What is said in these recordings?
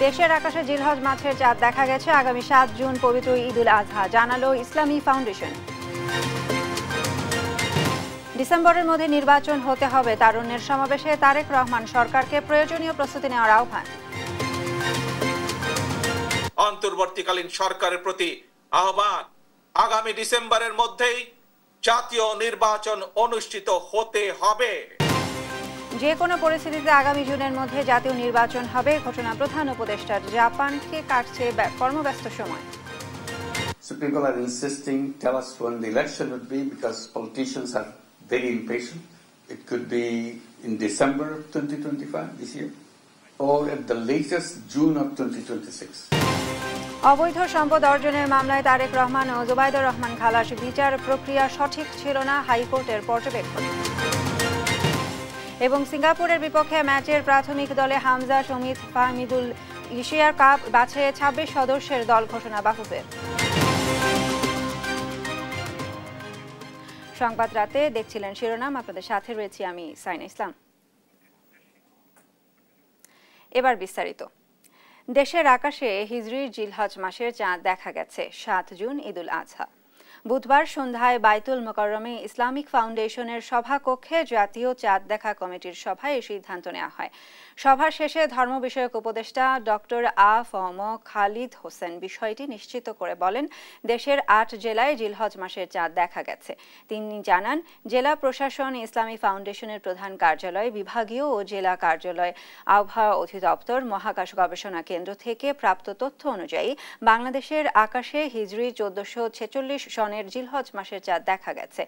দেশের আকাশে জিলহজ মাসের চাঁদ দেখা গেছে। আগামী 7 জুন পবিত্র ঈদুল আজহা, জানালো ইসলামী ফাউন্ডেশন। ডিসেম্বরের মধ্যে নির্বাচন হতে হবে, তারুণ্যের সমাবেশে তারেক রহমান সরকারকে প্রয়োজনীয় প্রস্তুতি নেওয়ার আহ্বান। অন্তর্বর্তীকালীন সরকারের প্রতি আহ্বান, আগামী ডিসেম্বরের মধ্যেই জাতীয় নির্বাচন অনুষ্ঠিত হতে হবে। যে কোনো পরিস্থিতিতে আগামী জুনের মধ্যে জাতীয় নির্বাচন হবে, ঘোষণা প্রধান উপদেষ্টার। জাপানকে কাটছে কর্মব্যস্ত সময়। So people are insisting, tell us when the election would be, because politicians are very impatient. It could be in December of 2025, this year, or at the latest June of 2026. অবৈধ সম্পদ অর্জনের মামলায় তারেক রহমান ও জুবাইদুর রহমান খালাস, বিচার প্রক্রিয়া সঠিক ছিল না, হাইকোর্টের পর্যবেক্ষণ। এবং সিঙ্গাপুরের বিপক্ষে ম্যাচের প্রাথমিক দলে হামজা, সমিত, ফাহমিদুল, এশিয়া কাপ বাছাইয়ে 26 সদস্যের দল ঘোষণা বাফুফের। সংবাদ রাতে দেখছিলেন শিরোনাম, আপনাদের সাথে রয়েছি আমি সাইনা ইসলাম। এবার বিস্তারিত। দেশের আকাশে হিজরির জিলহজ মাসের চাঁদ দেখা গেছে। 7 জুন ঈদুল আজহা। বুধবার সন্ধ্যায় বাইতুল মোকাররমে ইসলামিক ফাউন্ডেশনের সভাকক্ষে জাতীয় চাঁদ দেখা কমিটির সভায় এই সিদ্ধান্ত নেওয়া হয়। সভা শেষে ধর্ম বিষয়ক উপদেষ্টা ডক্টর আ.ফ.ম. খালিদ হোসেন বিষয়টি নিশ্চিত করে বলেন, দেশের 8 জেলায় জিলহজ মাসের চাঁদ দেখা গেছে। তিনি জানান, জেলা প্রশাসন, ইসলামী ফাউন্ডেশনের প্রধান কার্যালয়, বিভাগীয় ও জেলা কার্যালয়, আবহাওয়া অধিদপ্তর, মহাকাশ গবেষণা কেন্দ্র থেকে প্রাপ্ত তথ্য অনুযায়ী বাংলাদেশের আকাশে হিজরি 1446 সনের জিলহজ মাসের চাঁদ দেখা গেছে।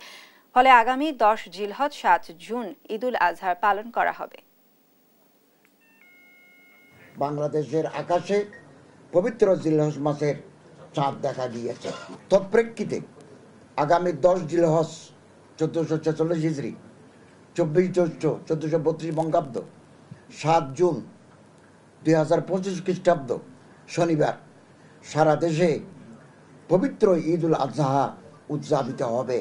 ফলে আগামী 10 জিলহজ 7 জুন ঈদুল আজহার পালন করা হবে। বাংলাদেশের আকাশে পবিত্র জিলহজ মাসের চাঁদ দেখা গিয়েছে। তৎপ্রেক্ষিতে আগামী 10 জিলহজ 1446 হিজরি, 24 জ্যৈষ্ঠ 1432 বঙ্গাব্দ, 7 জুন 2025 খ্রিস্টাব্দ শনিবার সারা দেশে পবিত্র ঈদুল আজহা উদযাপিত হবে।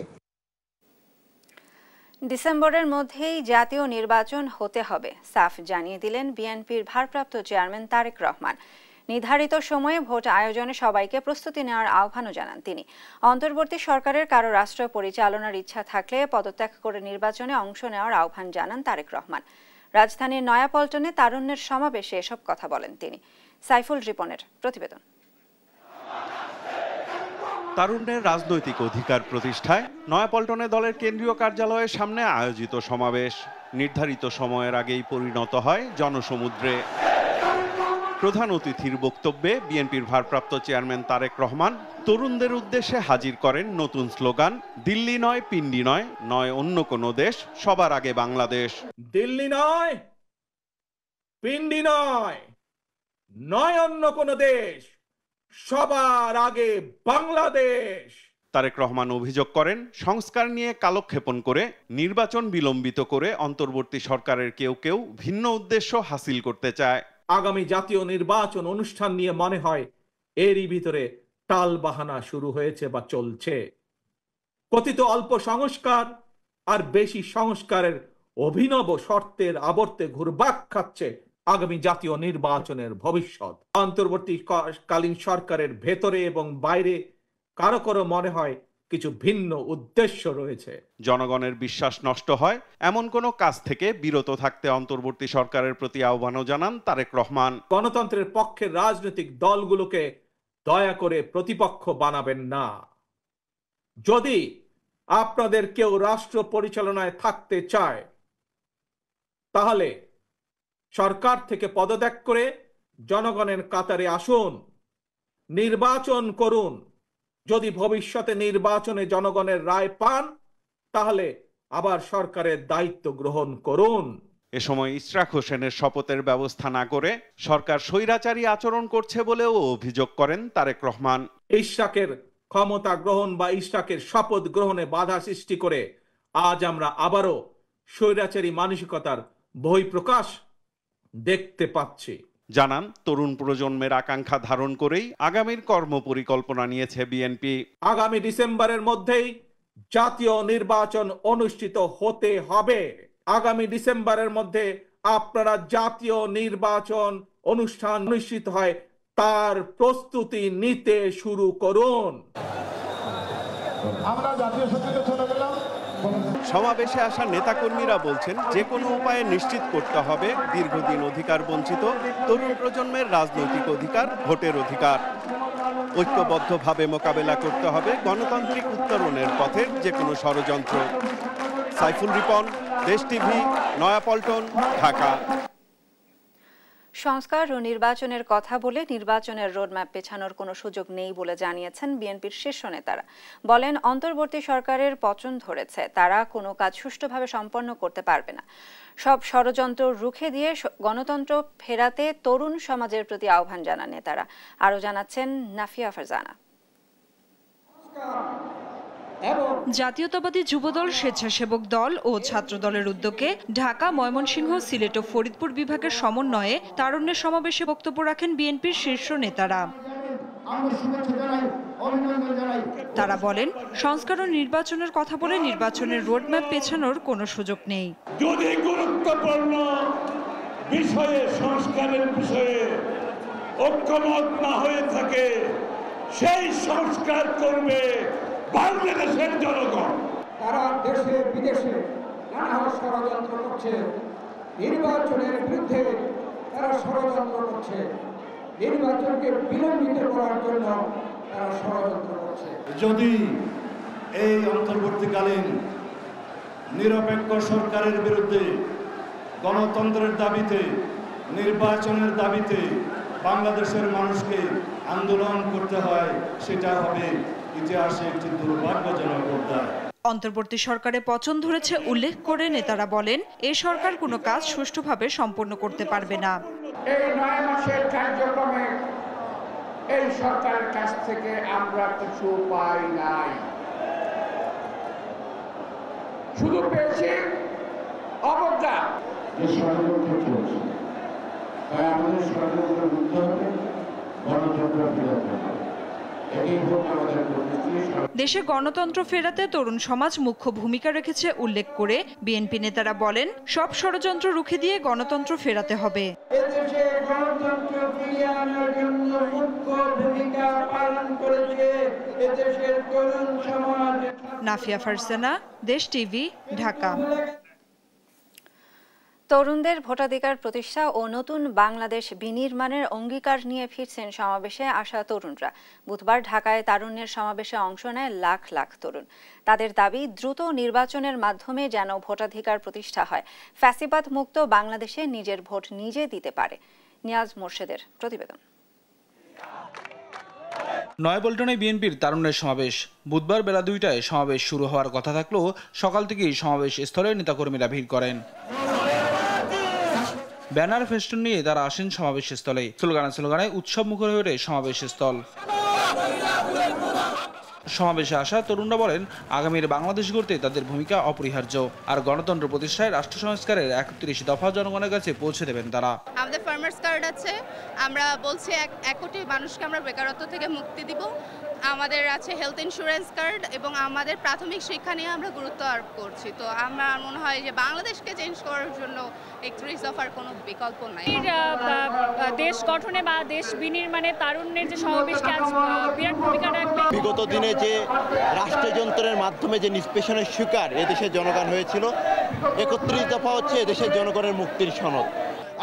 ডিসেম্বরের মধ্যেই জাতীয় নির্বাচন হতে হবে, সাফ জানিয়ে দিলেন বিএনপির ভারপ্রাপ্ত চেয়ারম্যান তারেক রহমান। নির্ধারিত সময়ে ভোট আয়োজনে সবাইকে প্রস্তুতি নেওয়ার আহ্বানও জানান তিনি। অন্তর্বর্তী সরকারের কারো রাষ্ট্র পরিচালনার ইচ্ছা থাকলে পদত্যাগ করে নির্বাচনে অংশ নেওয়ার আহ্বান জানান তারেক রহমান। রাজধানীর নয়াপল্টনে তারুণ্যের সমাবেশে এসব কথা বলেন তিনি। সাইফুল রিপনের প্রতিবেদন। তারুণ্যের রাজনৈতিক অধিকার প্রতিষ্ঠায় নয়াপল্টনে দলের কেন্দ্রীয় কার্যালয়ের সামনে আয়োজিত সমাবেশ নির্ধারিত সময়ের আগেই পরিণত হয় জনসমুদ্রে। প্রধান অতিথির বক্তব্যে বিএনপির ভারপ্রাপ্ত চেয়ারম্যান তারেক রহমান তরুণদের উদ্দেশ্যে হাজির করেন নতুন স্লোগান, দিল্লি নয় পিন্ডি নয়, নয় অন্য কোনো দেশ, সবার আগে বাংলাদেশ। দিল্লি নয় পিন্ডি নয়, নয় অন্য কোনো দেশ, সবার আগে বাংলাদেশ। তারেক রহমান অভিযোগ করেন, সংস্কার নিয়ে কালক্ষেপণ করে নির্বাচন বিলম্বিত করে অন্তর্বর্তী সরকারের কেউ কেউ ভিন্ন উদ্দেশ্য হাসিল করতে চায়। আগামী জাতীয় নির্বাচন অনুষ্ঠান নিয়ে মনে হয় এরই ভিতরে টাল বাহানা শুরু হয়েছে বা চলছে। কথিত অল্প সংস্কার আর বেশি সংস্কারের অভিনব শর্তের আবর্তে ঘুরপাক খাচ্ছে আগামী জাতীয় নির্বাচনের ভবিষ্যৎ। অন্তর্বর্তীকালীন সরকারের ভেতরে এবং বাইরে কারো কারো মনে হয় কিছু ভিন্ন উদ্দেশ্য রয়েছে। জনগণের বিশ্বাস নষ্ট হয় এমন কোনো কাজ থেকে বিরত থাকতে অন্তর্বর্তী সরকারের প্রতি আহ্বানও জানান তারেক রহমান। গণতন্ত্রের পক্ষের রাজনৈতিক দলগুলোকে দয়া করে প্রতিপক্ষ বানাবেন না। যদি আপনাদের কেউ রাষ্ট্র পরিচালনায় থাকতে চায় তাহলে সরকার থেকে পদত্যাগ করে জনগণের কাতারে আসুন, নির্বাচন করুন। যদি ভবিষ্যতে নির্বাচনে জনগণের রায় পান তাহলে আবার সরকারের দায়িত্ব গ্রহণ করুন। এ সময় ইশরাক হোসেনের শপথের ব্যবস্থা না করে সরকার স্বৈরাচারী আচরণ করছে বলেও অভিযোগ করেন তারেক রহমান। ইশরাকের ক্ষমতা গ্রহণ বা ইশরাকের শপথ গ্রহণে বাধা সৃষ্টি করে আজ আমরা আবারও স্বৈরাচারী মানসিকতার বহিঃপ্রকাশ দেখতে পাচ্ছি। জানান, তরুণ প্রজন্মের আকাঙ্ক্ষা ধারণ করেই আগামীর কর্মপরিকল্পনা নিয়েছে বিএনপি। আগামী ডিসেম্বরের মধ্যেই জাতীয় নির্বাচন অনুষ্ঠিত হতে হবে। আগামী ডিসেম্বরের মধ্যে আপনারা জাতীয় নির্বাচন অনুষ্ঠান অনুষ্ঠিত হয় তার প্রস্তুতি নিতে শুরু করুন। আমরা জাতীয় সঙ্গীতে চলে গেলাম। সমাবেশে আসা নেতাকর্মীরা বলছেন, যে কোনো উপায়ে নিশ্চিত করতে হবে দীর্ঘদিন অধিকার বঞ্চিত তরুণ প্রজন্মের রাজনৈতিক অধিকার, ভোটের অধিকার। ঐক্যবদ্ধভাবে মোকাবেলা করতে হবে গণতান্ত্রিক উত্তরণের পথের যে কোনো ষড়যন্ত্র। সাইফুল রিপন, দেশ টিভি, নয়াপল্টন, ঢাকা। সংস্কার ও নির্বাচনের কথা বলে নির্বাচনের রোডম্যাপ পেছানোর কোনো সুযোগ নেই বলে জানিয়েছেন বিএনপির শীর্ষ নেতারা। বলেন, অন্তর্বর্তী সরকারের পতন ধরেছে, তারা কোনো কাজ সুষ্ঠুভাবে সম্পন্ন করতে পারবে না। সব ষড়যন্ত্র রুখে দিয়ে গণতন্ত্র ফেরাতে তরুণ সমাজের প্রতি আহ্বান জানান নেতারা। আরও জানাচ্ছেন নাফিয়া ফারজানা। জাতীয়তাবাদী যুবদল, স্বেচ্ছাসেবক দল ও ছাত্র দলের উদ্যোগে ঢাকা, ময়মনসিংহ, সিলেট ও ফরিদপুর বিভাগের সমন্বয়ে তারুণ্যের সমাবেশে বক্তব্য রাখেন বিএনপির শীর্ষ নেতারা। তারা বলেন, সংস্কার ও নির্বাচনের কথা বলে নির্বাচনের রোডম্যাপ পেছানোর কোনো সুযোগ নেই। যদি গুরুত্বপূর্ণ বিষয়ে, সংস্কারের বিষয়ে ঐক্যমত না হয়ে থাকে, সেই সংস্কার করবে বাংলাদেশের জনগণ। তারা দেশে বিদেশে নানা ষড়যন্ত্র করছে, নির্বাচনের বিরুদ্ধে তারা ষড়যন্ত্র করছে, নির্বাচনকে বিলম্বিত করার জন্য তারা ষড়যন্ত্র করছে। যদি এই অন্তর্বর্তীকালীন নিরপেক্ষ সরকারের বিরুদ্ধে গণতন্ত্রের দাবিতে, নির্বাচনের দাবিতে বাংলাদেশের মানুষকে আন্দোলন করতে হয়, সেটা হবে ইতিহাসে একটি দুর্ভাগ্যজনক অধ্যায়। অন্তর্বর্তী সরকারের পতন ধরেছে উল্লেখ করে নেতারা বলেন, এই সরকার কোনো কাজ সুষ্ঠুভাবে সম্পন্ন করতে পারবে না। এই 9 মাসের কার্যক্রমে এই সরকারের কাছ থেকে আমরা কিছু পাই নাই, শুধু পেয়েছি অবজ্ঞা। যে ষড়যন্ত্র চলছে, তাই আমাদের ষড়যন্ত্র রুখতে হবে, গণতন্ত্র ফেরাতে হবে। দেশে গণতন্ত্র ফেরাতে তরুণ সমাজ মুখ্য ভূমিকা রেখেছে উল্লেখ করে বিএনপি নেতারা বলেন, সব ষড়যন্ত্র রুখে দিয়ে গণতন্ত্র ফেরাতে হবে। এদেশে গণতন্ত্র ফিরিয়ে আনার জন্য মুখ্য ভূমিকা পালন করেছে এদেশের তরুণ সমাজ। নাফিয়া ফারজানা, দেশ টিভি, ঢাকা। তরুণদের ভোটাধিকার প্রতিষ্ঠা ও নতুন বাংলাদেশ বিনির্মাণের অঙ্গীকার নিয়ে ফিরছেন সমাবেশে আসা তরুণরা। বুধবার ঢাকায় তারুণ্যের সমাবেশে অংশ নেয় লাখ লাখ তরুণ। তাদের দাবি, দ্রুত নির্বাচনের মাধ্যমে যেন ভোটাধিকার প্রতিষ্ঠা হয়, ফ্যাসিবাদ মুক্ত বাংলাদেশে নিজের ভোট নিজে দিতে পারে। নিয়াজ মোর্শেদের প্রতিবেদন। নয়াপল্টনে বিএনপির তারুণ্যের সমাবেশ। বুধবার বেলা 2টায় সমাবেশ শুরু হওয়ার কথা থাকলেও সকাল থেকেই সমাবেশ স্থলে নেতাকর্মীরা ভিড় করেন। ব্যানার, ফেস্টুন নিয়ে তারা আসেন সমাবেশ স্থলে। স্লোগানে উৎসব মুখর হয়ে ওঠে সমাবেশ স্থল। সমাবেশে আসা তরুণরা বলেন, আগামীর বাংলাদেশ গড়তে তাদের ভূমিকা অপরিহার্য, আর গণতন্ত্র প্রতিষ্ঠায় রাষ্ট্র সংস্কারের 31 দফা জনগণের কাছে পৌঁছে দেবেন তারা। আমাদের ফার্মার্স কার্ড আছে, আমরা বলছি 1 কোটি মানুষকে আমরা বেকারত্ব থেকে মুক্তি দিব। আমাদের আছে হেলথ ইন্স্যুরেন্স কার্ড এবং আমাদের প্রাথমিক শিক্ষা নিয়ে আমরা গুরুত্ব আরোপ করছি। তো আমার মনে হয় যে বাংলাদেশকে চেঞ্জ করার জন্য 31 দফার কোনো বিকল্প নাই। দেশ গঠনে বা দেশ বিনির্মাণে তারুণ্যের যে সমাবেশটি আজ বিরাট ভূমিকা রাখবে। বিগত দিনে যে রাষ্ট্রযন্ত্রের মাধ্যমে যে নিষ্পেষণের শিকার এদেশের জনগণ হয়েছিল, 31 দফা হচ্ছে এদেশের জনগণের মুক্তির সনদ।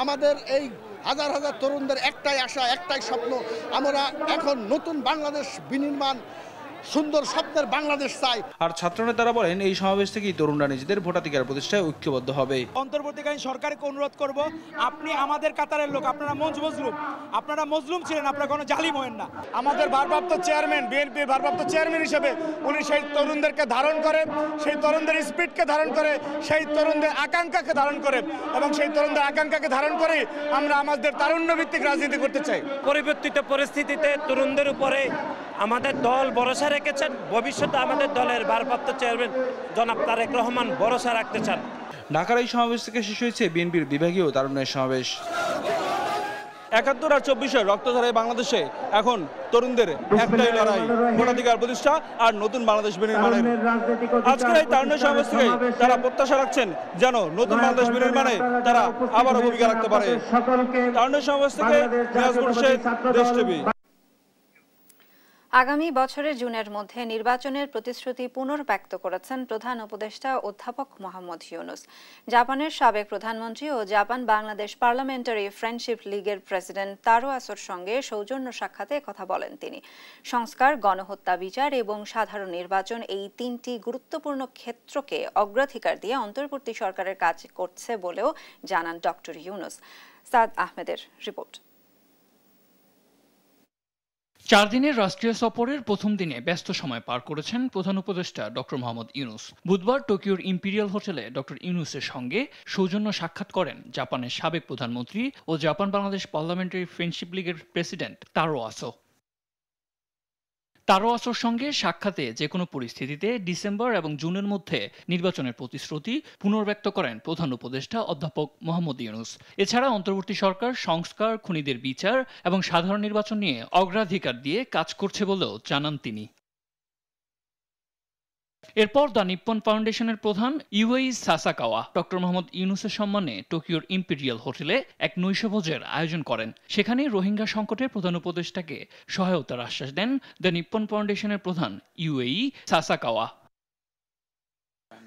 আমাদের এই হাজার হাজার তরুণদের একটাই আশা, একটাই স্বপ্ন, আমরা এখন নতুন বাংলাদেশ বিনির্মাণ, সুন্দর স্বপ্নের বাংলাদেশ চাই। আর ছাত্রনেতারা বলেন, এই সমাবেশ থেকেই তরুণরা নিজেদের ভোটাধিকার প্রতিষ্ঠায় ঐক্যবদ্ধ হবে। অন্তর্বর্তীকালীন সরকারকে অনুরোধ করব, আপনি আমাদের কাতারের লোক, আপনারা আপনারা মজলুম ছিলেন, আপনারা কোনো জালিম হয়েন না। আমাদের ভারপ্রাপ্ত চেয়ারম্যান, বিএনপির ভারপ্রাপ্ত চেয়ারম্যান হিসেবে উনি সেই তরুণদেরকে ধারণ করে, সেই তরুণদের স্পিডকে ধারণ করে, সেই তরুণদের আকাঙ্ক্ষাকে ধারণ করে, এবং সেই তরুণদের আকাঙ্ক্ষাকে ধারণ করে আমরা আমাদের তারুণ্য ভিত্তিক রাজনীতি করতে চাই। পরিবর্তিত পরিস্থিতিতে তরুণদের উপরে আমাদের দল ভরসা রেখেছেন। ভবিষ্যতে আমাদের দলের ভারপ্রাপ্ত চেয়ারম্যান জনাব তারেক রহমান ভরসা রাখতে চান। ঢাকার এই সমাবেশ থেকে শেষ হয়েছে বিএনপির বিভাগীয় তারুণ্যের সমাবেশ। ৭১ আর ২৪-এর রক্তধারায় বাংলাদেশে এখন তরুণদের একটাই লড়াই, ভোটাধিকার প্রতিষ্ঠা আর নতুন বাংলাদেশ বিনির্মাণের। আজকের এই তারুণ্যের সমাবেশ থেকে তারা প্রত্যাশা রাখছেন যেন নতুন বাংলাদেশ বিনির্মাণে তারা আবারও ভূমিকা রাখতে পারে। তারুণ্যের সমাবেশ থেকে নিয়াজমুল শেখ, দেশ টিভি। আগামী বছরের জুনের মধ্যে নির্বাচনের প্রতিশ্রুতি পুনর্ব্যক্ত করেছেন প্রধান উপদেষ্টা অধ্যাপক মোহাম্মদ ইউনূস। জাপানের সাবেক প্রধানমন্ত্রী ও জাপান বাংলাদেশ পার্লামেন্টারি ফ্রেন্ডশিপ লীগের প্রেসিডেন্ট তারো আসোর সঙ্গে সৌজন্য সাক্ষাতে কথা বলেন তিনি। সংস্কার, গণহত্যা বিচার এবং সাধারণ নির্বাচন এই তিনটি গুরুত্বপূর্ণ ক্ষেত্রকে অগ্রাধিকার দিয়ে অন্তর্বর্তী সরকারের কাজ করছে বলেও জানান ডক্টর ইউনূস। সাদ আহমেদের রিপোর্ট। 4 দিনের রাষ্ট্রীয় সফরের প্রথম দিনে ব্যস্ত সময় পার করেছেন প্রধান উপদেষ্টা ডক্টর মোহাম্মদ ইউনূস। বুধবার টোকিওর ইম্পিরিয়াল হোটেলে ডক্টর ইউনূসের সঙ্গে সৌজন্য সাক্ষাৎ করেন জাপানের সাবেক প্রধানমন্ত্রী ও জাপান বাংলাদেশ পার্লামেন্টারি ফ্রেন্ডশিপ লীগের প্রেসিডেন্ট তারো আসো। তারো আসোর সঙ্গে সাক্ষাতে যে কোনো পরিস্থিতিতে ডিসেম্বর এবং জুনের মধ্যে নির্বাচনের প্রতিশ্রুতি পুনর্ব্যক্ত করেন প্রধান উপদেষ্টা অধ্যাপক মোহাম্মদ ইউনূস। এছাড়া অন্তর্বর্তী সরকার সংস্কার, খুনিদের বিচার এবং সাধারণ নির্বাচন নিয়ে অগ্রাধিকার দিয়ে কাজ করছে বলেও জানান তিনি। এরপর দ্য নিপ্পন ফাউন্ডেশনের প্রধান ইউই সাসাকাওয়া ডক্টর মোহাম্মদ ইউনূসের সম্মানে টোকিওর ইম্পেরিয়াল হোটেলে এক নৈশভোজের আয়োজন করেন। সেখানে রোহিঙ্গা সংকটে প্রধান উপদেষ্টাকে সহায়তার আশ্বাস দেন দ্য নিপ্পন ফাউন্ডেশনের প্রধান ইউই সাসাকাওয়া।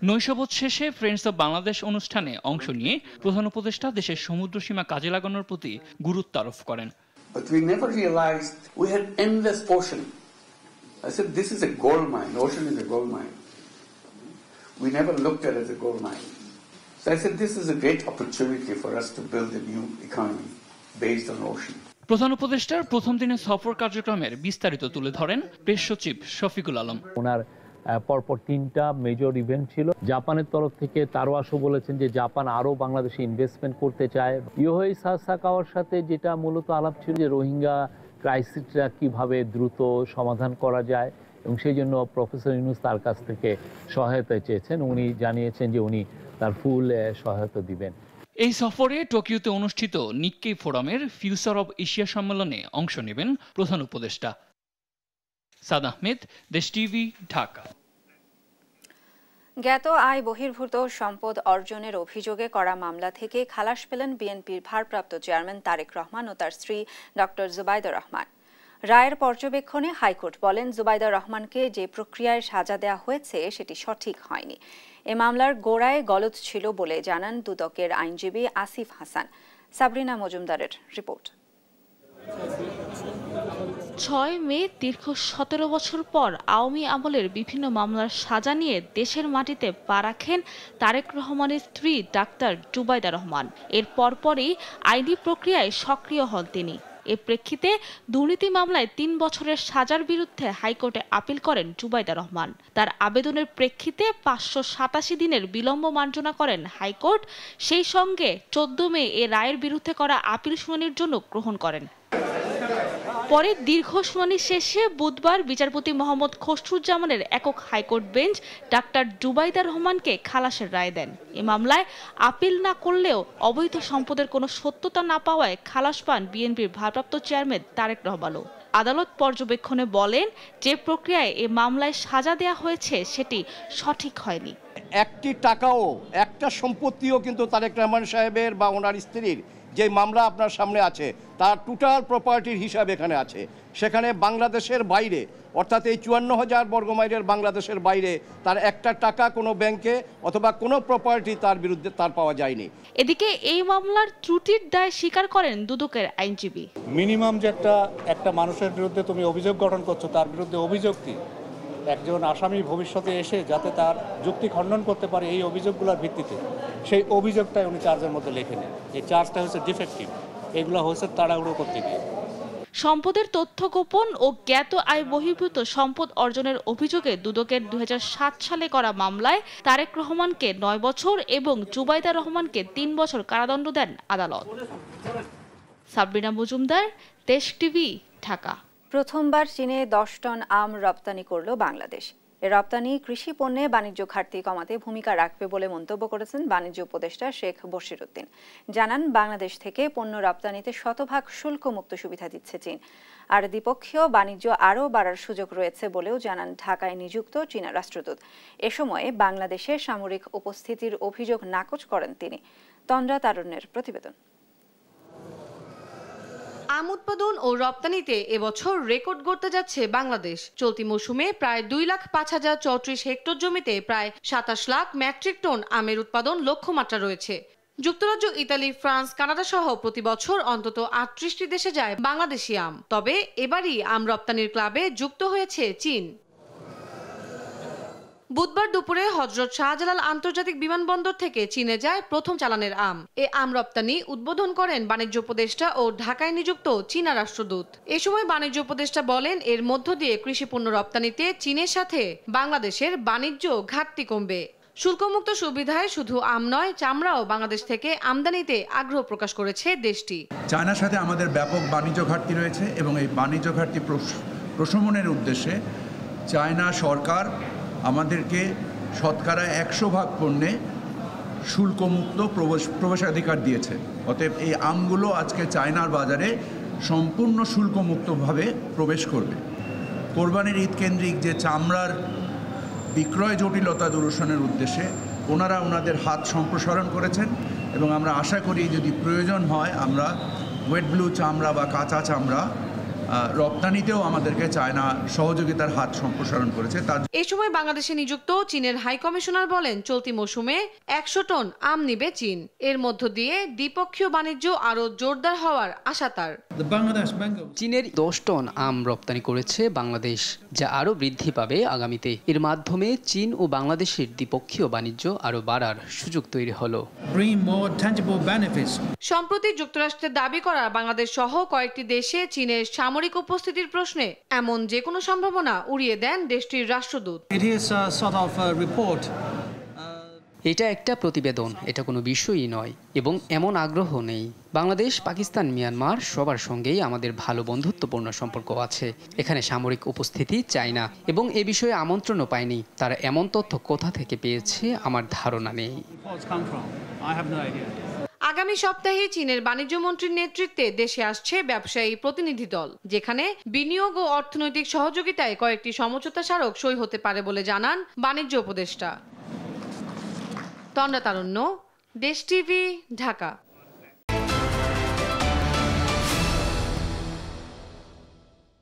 নৈশভোজ শেষে ফ্রেন্ডস অব বাংলাদেশ অনুষ্ঠানে অংশ নিয়ে প্রধান উপদেষ্টা দেশের সমুদ্র সীমা কাজে লাগানোর প্রতি গুরুত্ব আরোপ করেন। But we never realized we had endless ocean. I said, this is a gold mine. Ocean is a gold mine. We never looked at it as a gold mine. So I said, this is a great opportunity for us to build a new economy based on ocean. প্রধান উপদেষ্টার প্রথম দিনের সফর কার্যক্রমের বিস্তারিত তুলে ধরেন press সচিব শফিকুল আলম। ওনার পরপর 3টা মেজর ইভেন্ট ছিল। জাপানের তরফ থেকে তারো আসো বলেছেন যে জাপান আরও বাংলাদেশে ইনভেস্টমেন্ট করতে চায়। ইউই সাসাকাওয়ার সাথে যেটা মূলত আলাপ ছিল যে রোহিঙ্গা ক্রাইসিসটা কিভাবে দ্রুত সমাধান করা যায় এবং সেই জন্য প্রফেসর ইউনূস তার কাছ থেকে সহায়তা চেয়েছেন। উনি জানিয়েছেন যে উনি তার ফুল সহায়তা দিবেন। এই সফরে টোকিওতে অনুষ্ঠিত নিক্কেই ফোরামের ফিউচার অব এশিয়া সম্মেলনে অংশ নেবেন প্রধান উপদেষ্টা। সাদ আহমেদ, দেশ টিভি, ঢাকা। জ্ঞাত আয় বহির্ভূত সম্পদ অর্জনের অভিযোগে করা মামলা থেকে খালাস পেলেন বিএনপির ভারপ্রাপ্ত চেয়ারম্যান তারেক রহমান ও তার স্ত্রী ডক্টর জুবাইদা রহমান। রায়ের পর্যবেক্ষণে হাইকোর্ট বলেন, জুবাইদা রহমানকে যে প্রক্রিয়ায় সাজা দেওয়া হয়েছে সেটি সঠিক হয়নি। এ মামলার গোড়ায় গলদ ছিল বলে জানান দুদকের আইনজীবী আসিফ হাসান। সাবরিনা মজুমদারের রিপোর্ট। 6 মে দীর্ঘ 17 বছর পর আওয়ামী আমলের বিভিন্ন মামলার সাজা নিয়ে দেশের মাটিতে পা রাখেন তারেক রহমানের স্ত্রী ডাক্তার জুবাইদা রহমান। এর পরপরই আইনি প্রক্রিয়ায় সক্রিয় হন তিনি। এ প্রেক্ষিতে দুর্নীতি মামলায় 3 বছরের সাজার বিরুদ্ধে হাইকোর্টে আপিল করেন জুবাইদা রহমান। তার আবেদনের প্রেক্ষিতে 587 দিনের বিলম্ব মার্জনা করেন হাইকোর্ট। সেই সঙ্গে 14 মে এ রায়ের বিরুদ্ধে করা আপিল শুনানির জন্য গ্রহণ করেন। পরে দীর্ঘ শুনানি শেষে বুধবার বিচারপতি মোহাম্মদ খসরুজ্জামানের একক হাইকোর্ট বেঞ্চ ডাক্তার জুবাইদা রহমানকে খালাসের রায় দেন। এ মামলায় আপিল না করলেও অবৈধ সম্পদের কোনো সত্যতা না পাওয়ায় খালাস পান বিএনপির ভারপ্রাপ্ত চেয়ারম্যান তারেক রহমানও। আদালত পর্যবেক্ষণে বলেন, যে প্রক্রিয়ায় এ মামলায় সাজা দেওয়া হয়েছে সেটি সঠিক হয়নি। একটি টাকাও, একটা সম্পত্তিও কিন্তু তারেক রহমান সাহেবের বা ওনার স্ত্রীর যে মামলা আপনার সামনে আছে তার টোটাল প্রপার্টির হিসাব এখানে আছে। সেখানে বাংলাদেশের বাইরে, অর্থাৎ এই 54,000 বর্গমাইলের বাংলাদেশের বাইরে তার একটা টাকা কোনো ব্যাংকে অথবা কোনো প্রপার্টি তার বিরুদ্ধে তার পাওয়া যায়নি। এদিকে এই মামলার ত্রুটির দায় স্বীকার করেন দুদকের আইনজীবী। মিনিমাম যে একটা মানুষের বিরুদ্ধে তুমি অভিযোগ গঠন করছো, তার বিরুদ্ধে অভিযোগ কি? একজন আসামি ভবিষ্যতে এসে যাতে তার যুক্তি খণ্ডন করতে পারে এই অভিযোগগুলোর ভিত্তিতে, সেই অভিযোগটাই উনি চার্জের মধ্যে লেখেন। এই চার্জটা হচ্ছে ডিফেক্টিভ, এগুলো হচ্ছে তাড়াহুড়ো করতে গিয়ে। সম্পদের তথ্য গোপন ও জ্ঞাত আয় বহির্ভূত সম্পদ অর্জনের অভিযোগে দুদকের 2007 সালে করা মামলায় তারেক রহমানকে 9 বছর এবং জুবাইদা রহমানকে 3 বছর কারাদণ্ড দেন আদালত। সাবরিনা মজুমদার, দেশ টিভি, ঢাকা। প্রথমবার চীনে 10 টন আম রপ্তানি করল বাংলাদেশ। এ রপ্তানি কৃষি পণ্যে বাণিজ্য ঘাটতি কমাতে ভূমিকা রাখবে বলে মন্তব্য করেছেন বাণিজ্য উপদেষ্টা শেখ বশিরউদ্দিন। জানান, বাংলাদেশ থেকে পণ্য রপ্তানিতে শতভাগ শুল্কমুক্ত সুবিধা দিচ্ছে চীন, আর দ্বিপক্ষীয় বাণিজ্য আরও বাড়ার সুযোগ রয়েছে বলেও জানান ঢাকায় নিযুক্ত চীনা রাষ্ট্রদূত। এ সময়ে বাংলাদেশে সামরিক উপস্থিতির অভিযোগ নাকচ করেন তিনি। তন্দ্রা তারুণ্যের প্রতিবেদন। আম উৎপাদন ও রপ্তানিতে এবছর রেকর্ড গড়তে যাচ্ছে বাংলাদেশ। চলতি মৌসুমে প্রায় 2,05,034 হেক্টর জমিতে প্রায় 27 লাখ মেট্রিক টন আমের উৎপাদন লক্ষ্যমাত্রা রয়েছে। যুক্তরাজ্য, ইতালি, ফ্রান্স, কানাডা সহ প্রতি বছর অন্তত 38টি দেশে যায় বাংলাদেশি আম। তবে এবারই আম রপ্তানির ক্লাবে যুক্ত হয়েছে চীন। বুধবার দুপুরে হযরত শাহজালাল আন্তর্জাতিক বিমানবন্দর থেকে চীনে যায় প্রথম চালানের আম। এ আম রপ্তানি উদ্বোধন করেন বাণিজ্য উপদেষ্টা ও ঢাকায় নিযুক্ত চীনা রাষ্ট্রদূত। এ সময় বাণিজ্য উপদেষ্টা বলেন, এর মধ্য দিয়ে কৃষি পণ্য রপ্তানিতে চীনের সাথে বাংলাদেশের বাণিজ্য ঘাটতি কমবে। শুল্কমুক্ত সুবিধায় শুধু আম নয়, চামড়াও বাংলাদেশ থেকে আমদানিতে আগ্রহ প্রকাশ করেছে দেশটি। চায়নার সাথে আমাদের ব্যাপক বাণিজ্য ঘাটতি রয়েছে এবং এই বাণিজ্য ঘাটতি প্রশমনের উদ্দেশ্যে চায়না সরকার আমাদেরকে শতকরা 100% পণ্যে শুল্কমুক্ত প্রবেশাধিকার দিয়েছে। অতএব এই আমগুলো আজকে চায়নার বাজারে সম্পূর্ণ শুল্কমুক্তভাবে প্রবেশ করবে। কোরবানির ঈদ কেন্দ্রিক যে চামড়ার বিক্রয় জটিলতা দূরীকরণের উদ্দেশ্যে ওনারা ওনাদের হাত সম্প্রসারণ করেছেন এবং আমরা আশা করি যদি প্রয়োজন হয় আমরা ওয়েট ব্লু চামড়া বা কাঁচা চামড়া রপ্তানিতেও আমাদেরকে চায়না সহযোগিতার হাত সম্প্রসারণ করেছে। এই সময় বাংলাদেশে নিযুক্ত চীনের হাই কমিশনার বলেন, চলতি মৌসুমে 100 টন আম নিবে চীন। এর মধ্য দিয়ে দ্বিপক্ষীয় বাণিজ্য আরো জোরদার হওয়ার আশা তার। চীনের 10 টন আম রপ্তানি করেছে বাংলাদেশ, যা আরো বৃদ্ধি পাবে আগামীতে। এর মাধ্যমে চীন ও বাংলাদেশের দ্বিপক্ষীয় বাণিজ্য আরো বাড়ার সুযোগ তৈরি হলো। সম্প্রতি যুক্তরাষ্ট্রের দাবি করা বাংলাদেশ সহ কয়েকটি দেশে চীনের সামরিক উপস্থিতির প্রশ্নে এমন যে কোনো সম্ভাবনা উড়িয়ে দেন দেশটির রাষ্ট্রদূত। এটা একটা প্রতিবেদন, এটা কোনো বিষয়ই নয় এবং এমন আগ্রহ নেই। বাংলাদেশ, পাকিস্তান, মিয়ানমার সবার সঙ্গেই আমাদের ভালো বন্ধুত্বপূর্ণ সম্পর্ক আছে। এখানে সামরিক উপস্থিতি চাই না এবং এ বিষয়ে আমন্ত্রণও পায়নি। তারা এমন তথ্য কোথা থেকে পেয়েছে আমার ধারণা নেই। আগামী সপ্তাহে চীনের বাণিজ্য মন্ত্রীর নেতৃত্বে দেশে আসছে ব্যবসায়ী প্রতিনিধি দল, যেখানে বিনিয়োগ ও অর্থনৈতিক সহযোগিতায় কয়েকটি সমঝোতা স্মারক সই হতে পারে বলে জানান বাণিজ্য উপদেষ্টা। তন্দ্রা তারুণ্য, দেশ টিভি, ঢাকা।